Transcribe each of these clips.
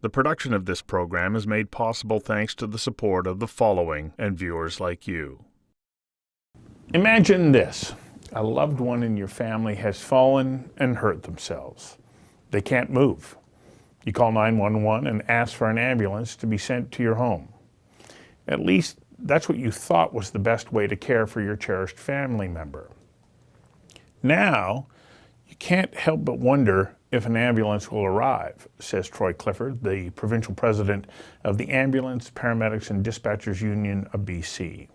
The production of this program is made possible thanks to the support of the following and viewers like you. Imagine this. A loved one in your family has fallen and hurt themselves. They can't move. You call 911 and ask for an ambulance to be sent to your home. At least that's what you thought was the best way to care for your cherished family member. Now, you can't help but wonder if an ambulance will arrive, says Troy Clifford, the Provincial President of the Ambulance, Paramedics and Dispatchers Union of BC.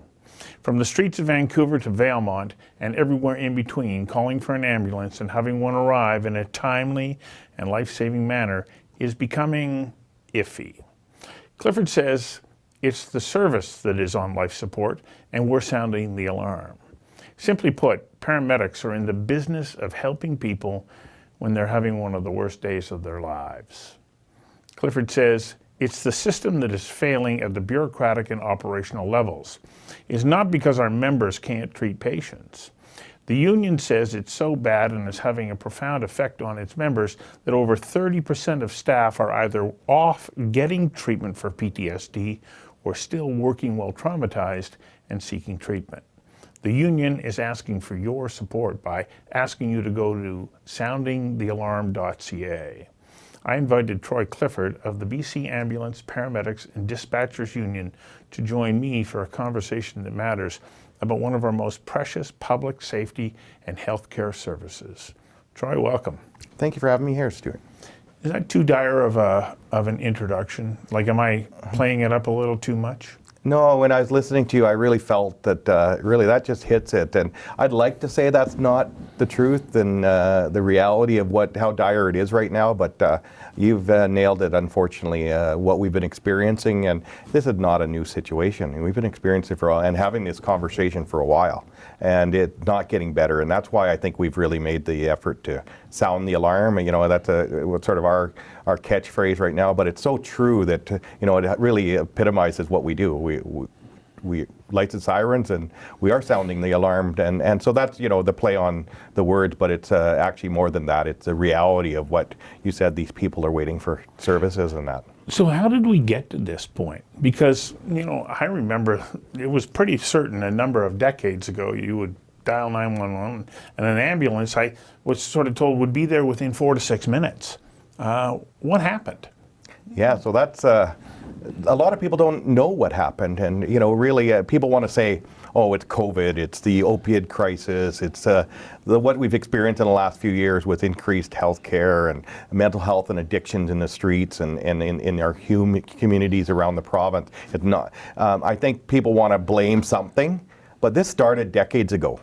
From the streets of Vancouver to Valemount and everywhere in between, calling for an ambulance and having one arrive in a timely and life-saving manner is becoming iffy. Clifford says it's the service that is on life support, and we're sounding the alarm. Simply put, paramedics are in the business of helping people when they're having one of the worst days of their lives. Clifford says it's the system that is failing at the bureaucratic and operational levels. It's not because our members can't treat patients. The union says it's so bad and is having a profound effect on its members that over 30% of staff are either off getting treatment for PTSD or still working while traumatized and seeking treatment. The union is asking for your support by asking you to go to soundingthealarm.ca. I invited Troy Clifford of the BC Ambulance, Paramedics and Dispatchers Union to join me for a conversation that matters about one of our most precious public safety and healthcare services. Troy, welcome. Thank you for having me here, Stuart. Is that too dire of an introduction? Like, am I playing it up a little too much? No, when I was listening to you, I really felt that really that just hits it. And I'd like to say that's not the truth and the reality of how dire it is right now, but you've nailed it, unfortunately, what we've been experiencing. And this is not a new situation. We've been experiencing it for a while and having this conversation for a while, and it not getting better. And that's why I think we've really made the effort to sound the alarm. You know, that's what's sort of our catchphrase right now, but it's so true that, you know, it really epitomizes what we do. We lights and sirens, and we are sounding the alarm, and so that's, you know, the play on the words, but it's actually more than that. It's a reality of what you said. These people are waiting for services and that. So how did we get to this point? Because, you know, I remember it was pretty certain a number of decades ago you would dial 911 and an ambulance, I was sort of told, would be there within 4 to 6 minutes. What happened? Yeah, so that's a lot of people don't know what happened, and you know, really, people want to say, "Oh, it's COVID, it's the opioid crisis, it's what we've experienced in the last few years with increased healthcare and mental health and addictions in the streets and in our communities around the province." It's not. I think people want to blame something, but this started decades ago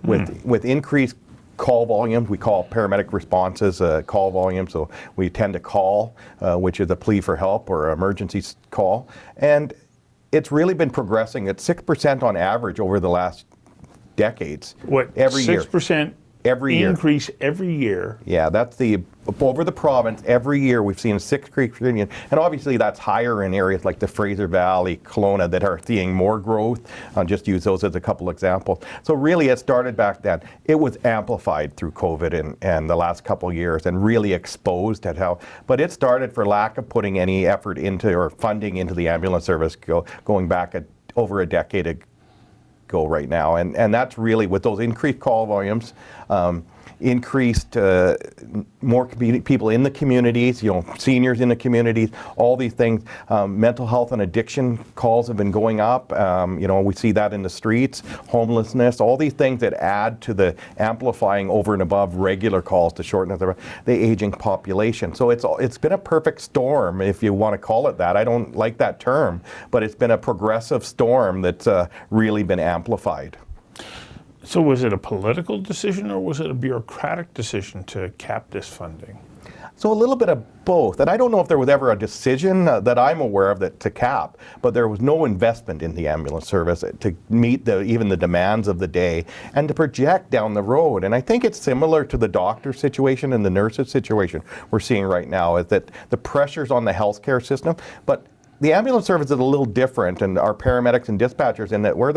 with increased call volumes. We call paramedic responses call volume, so we tend to call, which is a plea for help or an emergency call, and it's really been progressing at 6% on average over the last decades. What, every 6% every year. Increase every year? Yeah, that's over the province. Every year we've seen a 6%, and obviously that's higher in areas like the Fraser Valley, Kelowna, that are seeing more growth. I'll just use those as a couple examples. So really it started back then. It was amplified through COVID and the last couple of years, and really exposed at how, but it started for lack of putting any effort into or funding into the ambulance service going back over a decade ago right now, and that's really with those increased call volumes, increased more people in the communities, you know, seniors in the communities, all these things. Mental health and addiction calls have been going up. You know, we see that in the streets, homelessness, all these things that add to the amplifying over and above regular calls to shorten the aging population. So it's been a perfect storm, if you want to call it that. I don't like that term, but it's been a progressive storm that's really been amplified. So was it a political decision or was it a bureaucratic decision to cap this funding? So a little bit of both. And I don't know if there was ever a decision that I'm aware of to cap, but there was no investment in the ambulance service to meet even the demands of the day and to project down the road. And I think it's similar to the doctor situation and the nurses situation we're seeing right now, is that the pressures on the healthcare system, but the ambulance service is a little different, and our paramedics and dispatchers, in that we're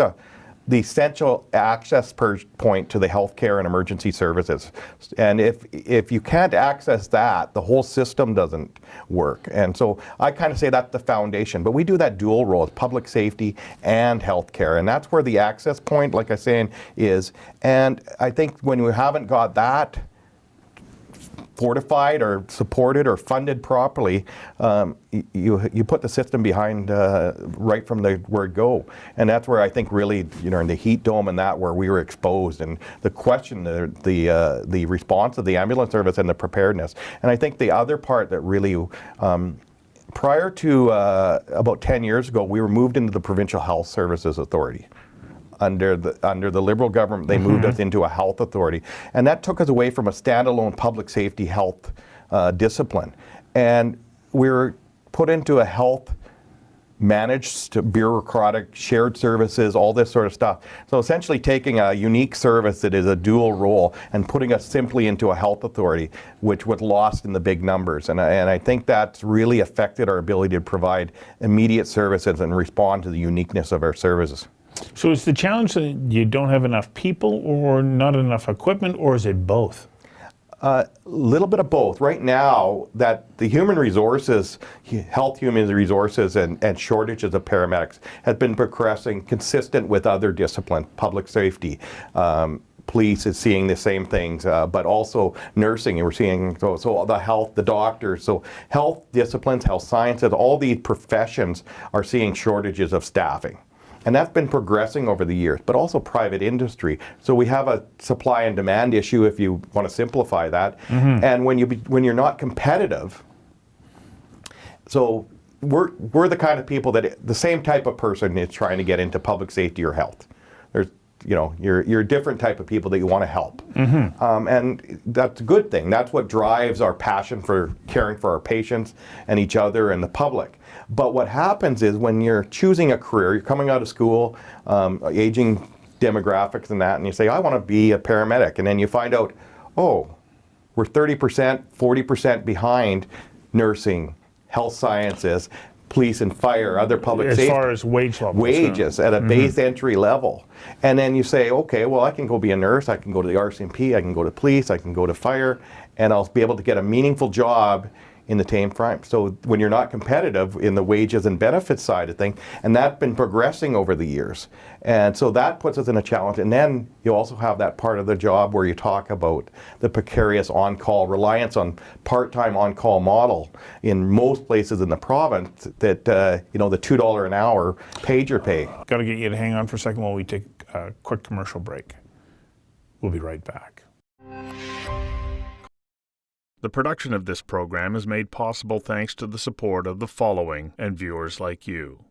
the essential access point to the healthcare and emergency services. And if you can't access that, the whole system doesn't work. And so I kind of say that's the foundation. But we do that dual role, public safety and healthcare. And that's where the access point, like I was saying, is. And I think when we haven't got that fortified or supported or funded properly, you put the system behind right from the word go. And that's where I think really, in the heat dome and that, where we were exposed, and the question, the response of the ambulance service and the preparedness. And I think the other part that really, prior to about 10 years ago, we were moved into the Provincial Health Services Authority. Under the Liberal government, they moved us into a health authority. And that took us away from a standalone public safety health discipline. And we were put into a health managed, bureaucratic, shared services, all this sort of stuff. So essentially taking a unique service that is a dual role and putting us simply into a health authority, which was lost in the big numbers. And I think that's really affected our ability to provide immediate services and respond to the uniqueness of our services. So is the challenge that you don't have enough people or not enough equipment, or is it both? A little bit of both. Right now, that the human resources, health human resources and shortages of paramedics has been progressing consistent with other disciplines, public safety. Police is seeing the same things, but also nursing, and we're seeing so the health, the doctors, so health disciplines, health sciences, all these professions are seeing shortages of staffing. And that's been progressing over the years, but also private industry. So we have a supply and demand issue, if you want to simplify that. And when you're not competitive, so we're the kind of people that the same type of person is trying to get into public safety or health. There's you're a different type of people that you want to help. And that's a good thing. That's what drives our passion for caring for our patients and each other and the public. But what happens is when you're choosing a career, you're coming out of school, aging demographics and that, and you say, I want to be a paramedic. And then you find out, oh, we're 30%, 40% behind nursing, health sciences, police and fire, other public safety. As far as wage levels. Wages at a base entry level. And then you say, okay, well, I can go be a nurse, I can go to the RCMP, I can go to police, I can go to fire, and I'll be able to get a meaningful job in the same frame. So when you're not competitive in the wages and benefits side of things, and that's been progressing over the years. And so that puts us in a challenge. And then you also have that part of the job where you talk about the precarious on-call, reliance on part-time on-call model in most places in the province that, the $2 an hour pager pay. Got to get you to hang on for a second while we take a quick commercial break. We'll be right back. The production of this program is made possible thanks to the support of the following and viewers like you.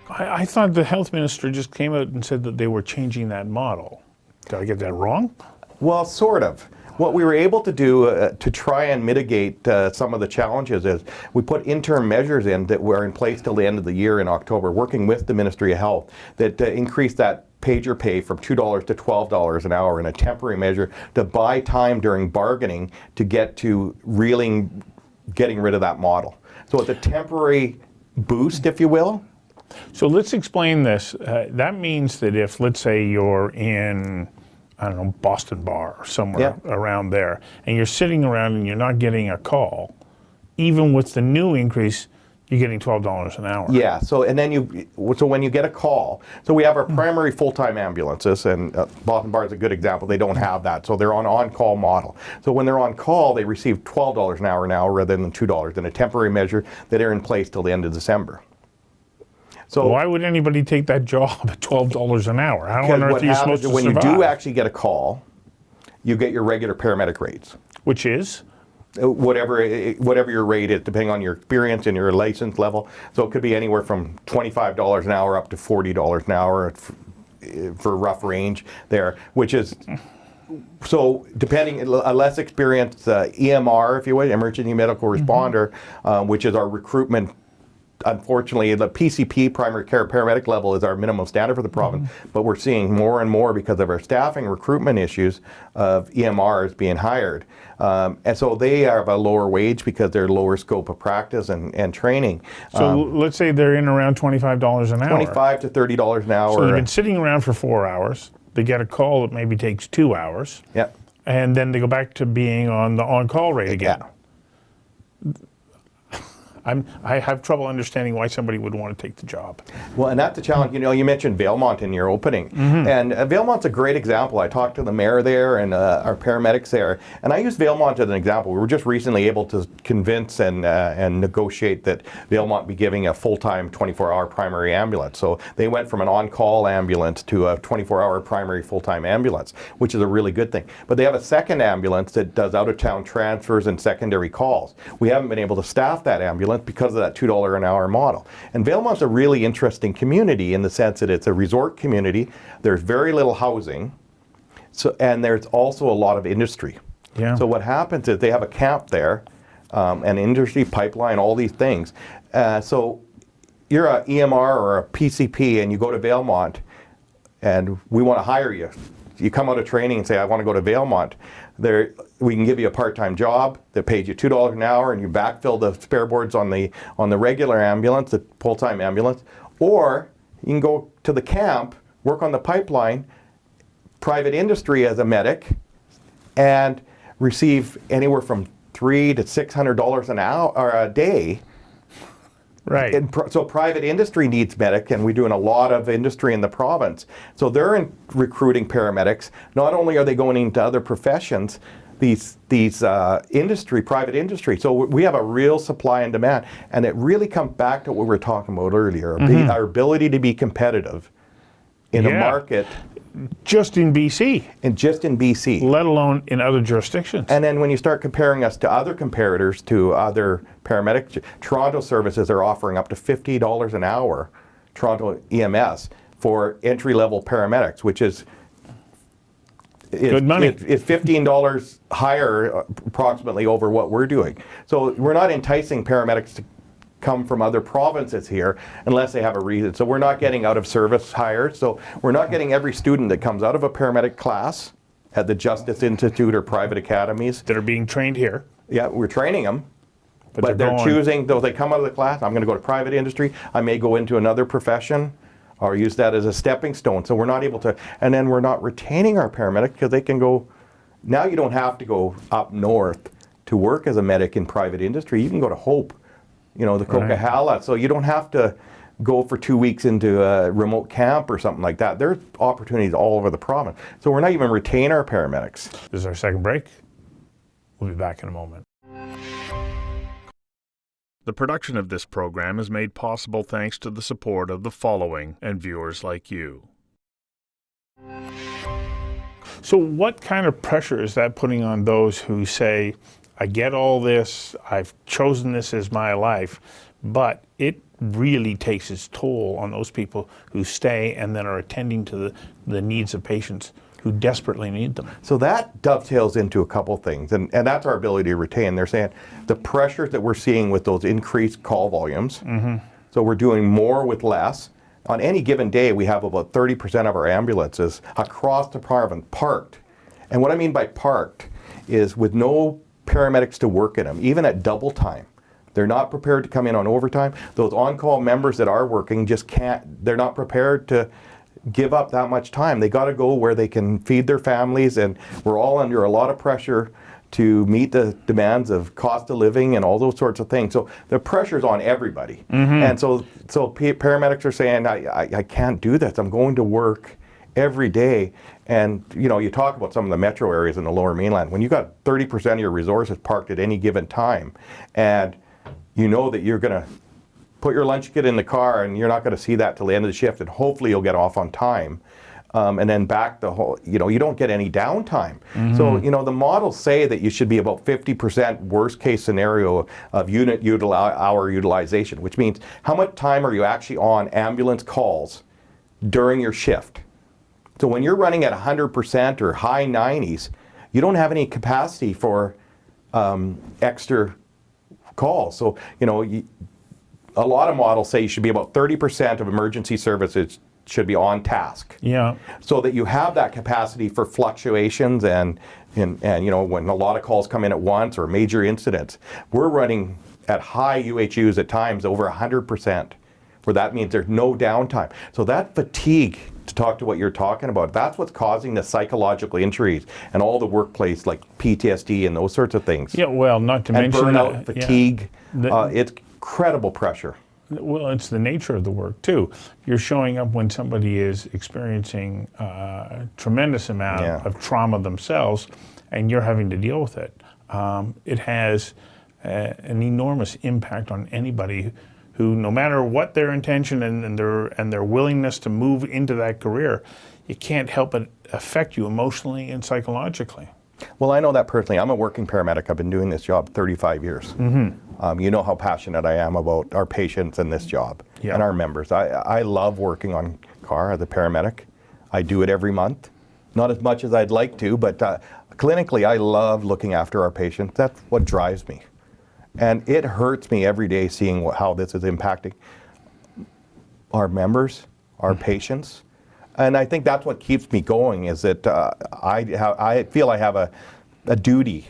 I thought the health minister just came out and said that they were changing that model. Did I get that wrong? Well, sort of. What we were able to do to try and mitigate some of the challenges is we put interim measures in that were in place till the end of the year in October, working with the Ministry of Health, that increased that pager pay from $2 to $12 an hour in a temporary measure to buy time during bargaining to get to getting rid of that model. So it's a temporary boost, if you will. So let's explain this. That means that if, let's say, you're in, I don't know, Boston Bar or somewhere around there, and you're sitting around and you're not getting a call, even with the new increase, you're getting $12 an hour. Yeah, so when you get a call, so we have our primary full-time ambulances, and Boston Bar is a good example. They don't have that, so they're on-call model. So when they're on call, they receive $12 an hour now rather than $2 in a temporary measure that are in place till the end of December. So why would anybody take that job at $12 an hour? How on earth are you supposed to survive? When you do actually get a call, you get your regular paramedic rates. Which is? Whatever your rate is, depending on your experience and your license level. So it could be anywhere from $25 an hour up to $40 an hour for a rough range there, which is, so depending, a less experienced EMR, if you will, emergency medical responder, which is our recruitment unfortunately, the PCP, primary care paramedic level, is our minimum standard for the province, but we're seeing more and more because of our staffing recruitment issues of EMRs being hired. And so they have a lower wage because they're lower scope of practice and training. So let's say they're in around $25 an hour. $25 to $30 an hour. So they've been sitting around for 4 hours. They get a call that maybe takes 2 hours. Yeah. And then they go back to being on the on-call rate again. Yeah. I have trouble understanding why somebody would want to take the job. Well, and that's a challenge. You know, you mentioned Valemount in your opening. And Valemount's a great example. I talked to the mayor there and our paramedics there. And I used Valemount as an example. We were just recently able to convince and negotiate that Valemount be giving a full-time 24-hour primary ambulance. So they went from an on-call ambulance to a 24-hour primary full-time ambulance, which is a really good thing. But they have a second ambulance that does out-of-town transfers and secondary calls. We haven't been able to staff that ambulance because of that $2 an hour model. And Valemount's a really interesting community in the sense that it's a resort community. There's very little housing, and there's also a lot of industry. Yeah. So what happens is they have a camp there, an industry pipeline, all these things. So you're a EMR or a PCP and you go to Valemount and we want to hire you. You come out of training and say, I want to go to Valemount. We can give you a part-time job that pays you $2 an hour and you backfill the spare boards on the regular ambulance, the full-time ambulance. Or you can go to the camp, work on the pipeline, private industry as a medic, and receive anywhere from $300 to $600 an hour or a day. Right. So private industry needs medic, and we're doing a lot of industry in the province. So they're recruiting paramedics. Not only are they going into other professions, these private industry. So we have a real supply and demand, and it really comes back to what we were talking about earlier, our ability to be competitive in a market. Just in BC. And just in BC. Let alone in other jurisdictions. And then when you start comparing us to other comparators, to other paramedics, Toronto services are offering up to $50 an hour, Toronto EMS, for entry-level paramedics, which is good money. It's $15 higher approximately over what we're doing. So we're not enticing paramedics to come from other provinces here unless they have a reason. So we're not getting out of service hires. So we're not getting every student that comes out of a paramedic class at the Justice Institute or private academies that are being trained here. Yeah, we're training them. But they're choosing, though they come out of the class, I'm going to go to private industry, I may go into another profession or use that as a stepping stone. So we're not able to, and then we're not retaining our paramedic because they can go, now you don't have to go up north to work as a medic in private industry. You can go to Hope, you know, the Coquihalla. So you don't have to go for 2 weeks into a remote camp or something like that. There's opportunities all over the province. So we're not even retaining our paramedics. This is our second break. We'll be back in a moment. The production of this program is made possible thanks to the support of the following and viewers like you. So what kind of pressure is that putting on those who say, I get all this, I've chosen this as my life, but it really takes its toll on those people who stay and then are attending to the needs of patients who desperately need them? So that dovetails into a couple things, and that's our ability to retain. They're saying the pressures that we're seeing with those increased call volumes, so we're doing more with less. On any given day, we have about 30% of our ambulances across the province parked. And what I mean by parked is with no paramedics to work in them, even at double time. They're not prepared to come in on overtime. Those on-call members that are working just can't, they're not prepared to give up that much time. They got to go where they can feed their families, and we're all under a lot of pressure to meet the demands of cost of living and all those sorts of things. So the pressure's on everybody. And so paramedics are saying, I can't do this. I'm going to work every day. And you know, you talk about some of the metro areas in the Lower Mainland. When you got 30% of your resources parked at any given time, and you know that you're going to put your lunch kit in the car and you're not going to see that till the end of the shift, and hopefully you'll get off on time. And then back the whole, you know, you don't get any downtime. So, you know, the models say that you should be about 50% worst case scenario of hour utilization, which means how much time are you actually on ambulance calls during your shift? So when you're running at 100% or high 90s, you don't have any capacity for extra calls. So, you know, a lot of models say you should be about 30% of emergency services should be on task. Yeah. So that you have that capacity for fluctuations and when a lot of calls come in at once or major incidents. We're running at high UHUs at times over 100%, where that means there's no downtime. So that fatigue, to talk to what you're talking about, that's what's causing the psychological injuries and all the workplace like PTSD and those sorts of things. Yeah, well, not to And mention burnout, fatigue, yeah. it's incredible pressure. Well, it's the nature of the work too. You're showing up when somebody is experiencing a tremendous amount of trauma themselves, and you're having to deal with it. It has an enormous impact on anybody who, no matter what their intention and their willingness to move into that career, it can't help but affect you emotionally and psychologically. Well, I know that personally. I'm a working paramedic. I've been doing this job 35 years. You know how passionate I am about our patients and this job and our members. I love working on CAR as a paramedic. I do it every month. Not as much as I'd like to, but clinically I love looking after our patients. That's what drives me. And it hurts me every day seeing how this is impacting our members, our patients. And I think that's what keeps me going, is that I feel I have a duty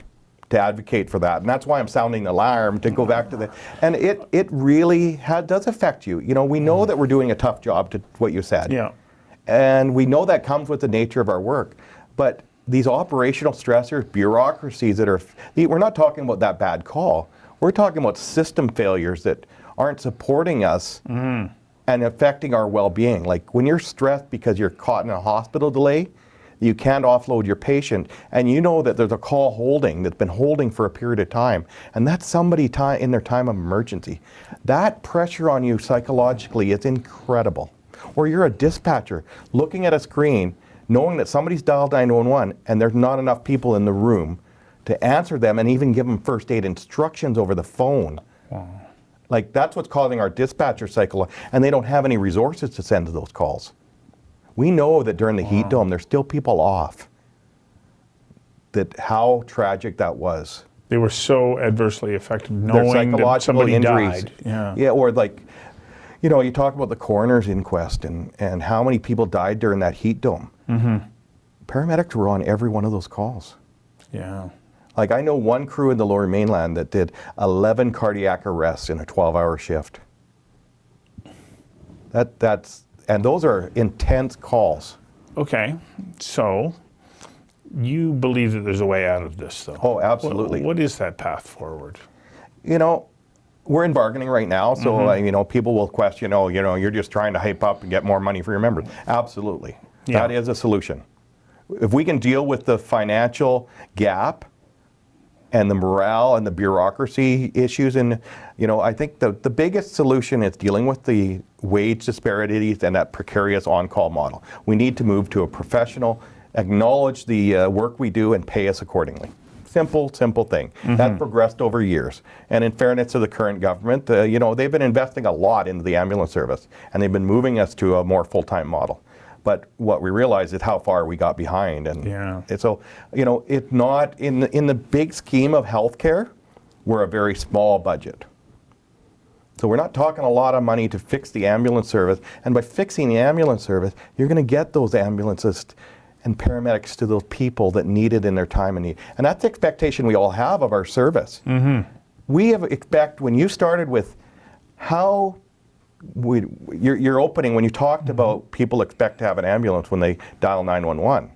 to advocate for that. And that's why I'm sounding the alarm, to go back to the, and it really does affect you. You know, we know that we're doing a tough job, to what you said. Yeah. And we know that comes with the nature of our work. But these operational stressors, bureaucracies we're not talking about that bad call. We're talking about system failures that aren't supporting us and affecting our well-being. Like when you're stressed because you're caught in a hospital delay, you can't offload your patient, and you know that there's a call holding that's been holding for a period of time, and that's somebody in their time of emergency. That pressure on you psychologically is incredible. Or you're a dispatcher looking at a screen, knowing that somebody's dialed 911 and there's not enough people in the room to answer them and even give them first aid instructions over the phone. Wow. Like, that's what's causing our dispatcher cycle, and they don't have any resources to send to those calls. We know that during the heat dome, there's still people off. That how tragic that was. They were so adversely affected knowing that somebody died. Yeah, or like, you know, you talk about the coroner's inquest and how many people died during that heat dome. Paramedics were on every one of those calls. Yeah. Like, I know one crew in the Lower Mainland that did 11 cardiac arrests in a 12-hour shift. And those are intense calls. Okay, so you believe that there's a way out of this, though? Oh, absolutely. What is that path forward? You know, we're in bargaining right now, so you know, people will question, oh, you know, you're just trying to hype up and get more money for your members. Absolutely. Yeah. That is a solution. If we can deal with the financial gap and the morale and the bureaucracy issues, and you know, I think the biggest solution is dealing with the wage disparities and that precarious on-call model. We need to move to a professional, acknowledge the work we do, and pay us accordingly. Simple thing. That's progressed over years. And in fairness to the current government, you know, they've been investing a lot into the ambulance service, and they've been moving us to a more full-time model. But what we realize is how far we got behind. And so, you know, it's not, in the big scheme of healthcare, we're a very small budget. So we're not talking a lot of money to fix the ambulance service. And by fixing the ambulance service, you're going to get those ambulances and paramedics to those people that need it in their time of need. And that's the expectation we all have of our service. We expect, when you started with how your opening, when you talked about people expect to have an ambulance when they dial 911,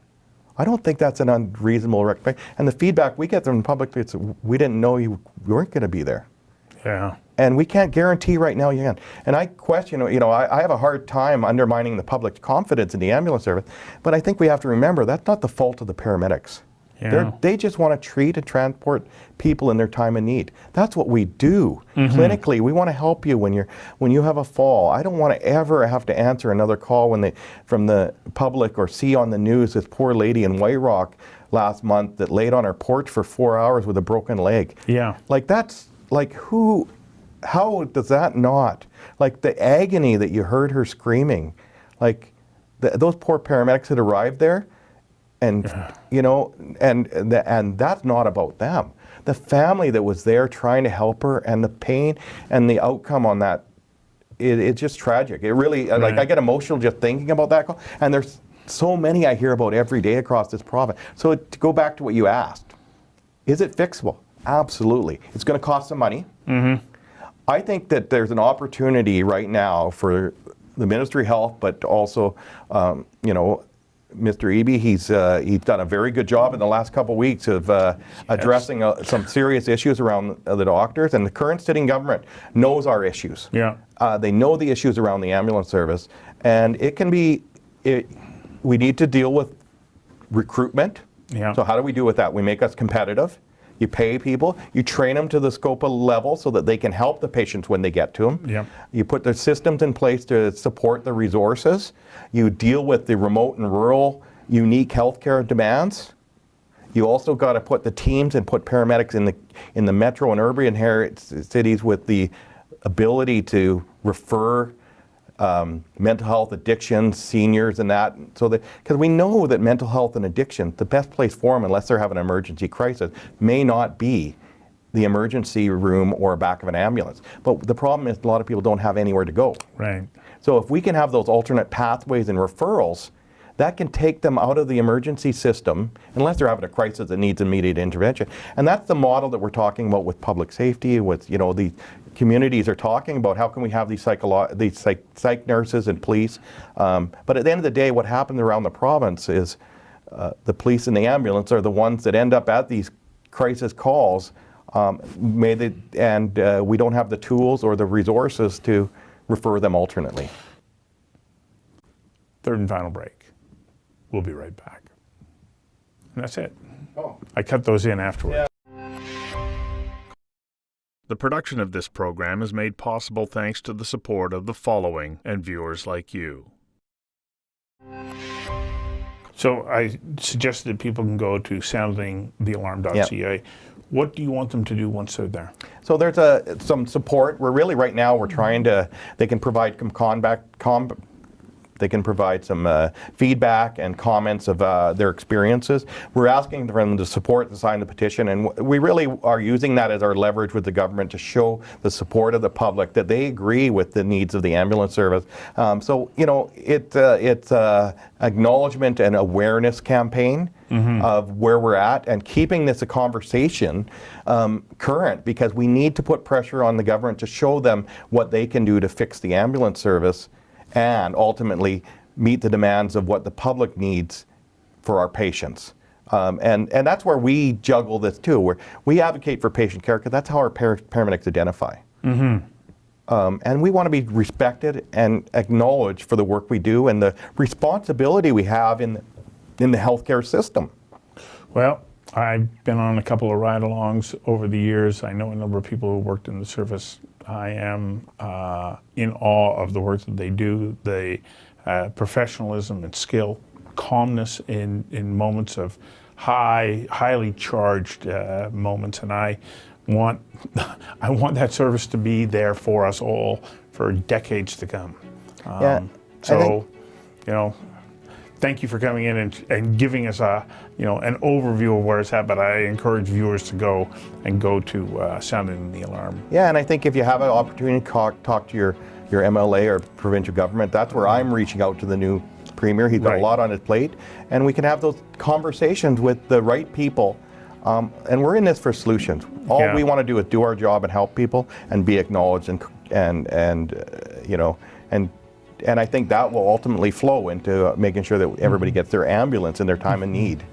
I don't think that's an unreasonable expectation. And the feedback we get from the public is, we didn't know you weren't going to be there. Yeah. And we can't guarantee right now you can. And I question, you know, I have a hard time undermining the public's confidence in the ambulance service, but I think we have to remember that's not the fault of the paramedics. Yeah. They just want to treat and transport people in their time of need. That's what we do. Clinically, we want to help you when you have a fall. I don't want to ever have to answer another call from the public, or see on the news this poor lady in White Rock last month that laid on her porch for 4 hours with a broken leg. Yeah. Like, that's like, how does that not? Like, the agony that you heard her screaming, like those poor paramedics that arrived there. And you know, and that's not about them. The family that was there trying to help her, and the pain and the outcome on that it's just tragic. It really, like, I get emotional just thinking about that call. And there's so many I hear about every day across this province. So to go back to what you asked, is it fixable? Absolutely. It's going to cost some money. I think that there's an opportunity right now for the Ministry of Health, but also, you know, Mr. Eby, he's done a very good job in the last couple of weeks of addressing some serious issues around the doctors. And the current sitting government knows our issues. Yeah. They know the issues around the ambulance service, and it can be. We need to deal with recruitment. Yeah. So how do we do with that? We make us competitive. You pay people, you train them to the scope of level so that they can help the patients when they get to them. Yep. You put the systems in place to support the resources. You deal with the remote and rural unique healthcare demands. You also got to put the teams and put paramedics in the metro and urban cities with the ability to refer mental health, addictions, seniors, and that. So that, because we know that mental health and addiction, the best place for them, unless they're having an emergency crisis, may not be the emergency room or back of an ambulance. But the problem is a lot of people don't have anywhere to go. Right. So if we can have those alternate pathways and referrals, that can take them out of the emergency system, unless they're having a crisis that needs immediate intervention. And that's the model that we're talking about with public safety, with, you know, the communities are talking about how can we have these psych nurses and police. But at the end of the day, what happens around the province is the police and the ambulance are the ones that end up at these crisis calls, we don't have the tools or the resources to refer them alternately. Third and final break. We'll be right back. And that's it. Oh. I cut those in afterwards. Yeah. The production of this program is made possible thanks to the support of the following and viewers like you. So I suggested that people can go to soundingthealarm.ca. Yep. What do you want them to do once they're there? So there's some support. We're really right now we're trying to. They can provide They can provide some feedback and comments of their experiences. We're asking for them to support and sign the petition, and we really are using that as our leverage with the government to show the support of the public that they agree with the needs of the ambulance service. So, you know, it's acknowledgement and awareness campaign of where we're at, and keeping this a conversation current, because we need to put pressure on the government to show them what they can do to fix the ambulance service and ultimately meet the demands of what the public needs for our patients. And that's where we juggle this too, where we advocate for patient care, because that's how our paramedics identify. And we want to be respected and acknowledged for the work we do and the responsibility we have in the healthcare system. Well, I've been on a couple of ride-alongs over the years. I know a number of people who worked in the service. I am in awe of the work that they do, the professionalism and skill, calmness in moments of highly charged moments, and I want that service to be there for us all for decades to come. So, you know, thank you for coming in and giving us an overview of where it's at, but I encourage viewers to go to Sounding the Alarm. Yeah, and I think if you have an opportunity to talk to your MLA or provincial government, that's where I'm reaching out to the new Premier. He's got a lot on his plate, and we can have those conversations with the right people. And we're in this for solutions. All we want to do is do our job and help people and be acknowledged and I think that will ultimately flow into making sure that everybody gets their ambulance in their time of need.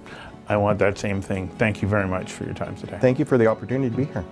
I want that same thing. Thank you very much for your time today. Thank you for the opportunity to be here.